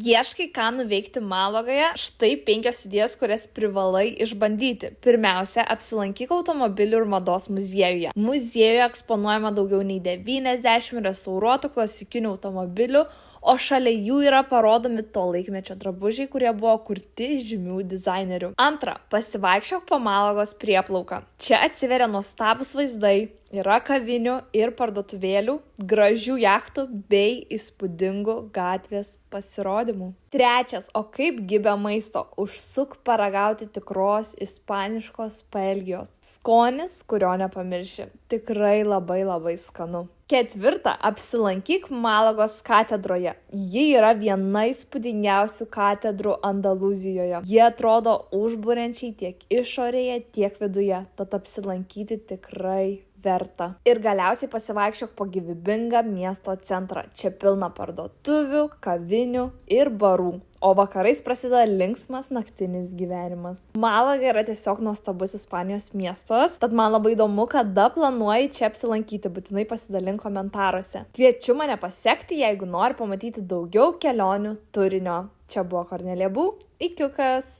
Ieškai, ką nuveikti Malagoje? Štai 5 idėjos, kurias privalai išbandyti. Pirmiausia, apsilankyk automobilių ir mados muziejuje. Muziejuje eksponuojama daugiau nei 90 restauruotų klasikinių automobilių, o šalia jų yra parodomi to laikmečio drabužiai, kurie buvo kurti žymių dizainerių. Antra, pasivaikščiok po Malagos prieplauką. Čia atsiveria nuostabūs vaizdai, yra kavinių ir parduotuvėlių, gražių jachtų bei įspūdingų gatvės pasirodymų. Trečias, o kaip gibė maisto? Užsuk paragauti tikros ispaniškos paelgijos. Skonis, kurio nepamirši. Tikrai labai skanu. Ketvirta, apsilankyk Malagos katedroje. Ji yra viena įspūdingiausių katedrų Andalūzijoje. Jie atrodo užburiančiai tiek išorėje, tiek viduje, tad apsilankyti tikrai verta. Ir galiausiai pasivaikščiok po gyvybingą miesto centrą. Čia pilna parduotuvių, kavinių ir barų. O vakarais prasideda linksmas naktinis gyvenimas. Malaga yra tiesiog nuostabus Ispanijos miestas, tad man labai įdomu, kada planuoji čia apsilankyti, būtinai pasidalink komentaruose. Kviečiu mane pasekti, jeigu nori pamatyti daugiau kelionių turinio. Čia buvo Kornelija Bū, ikiukas.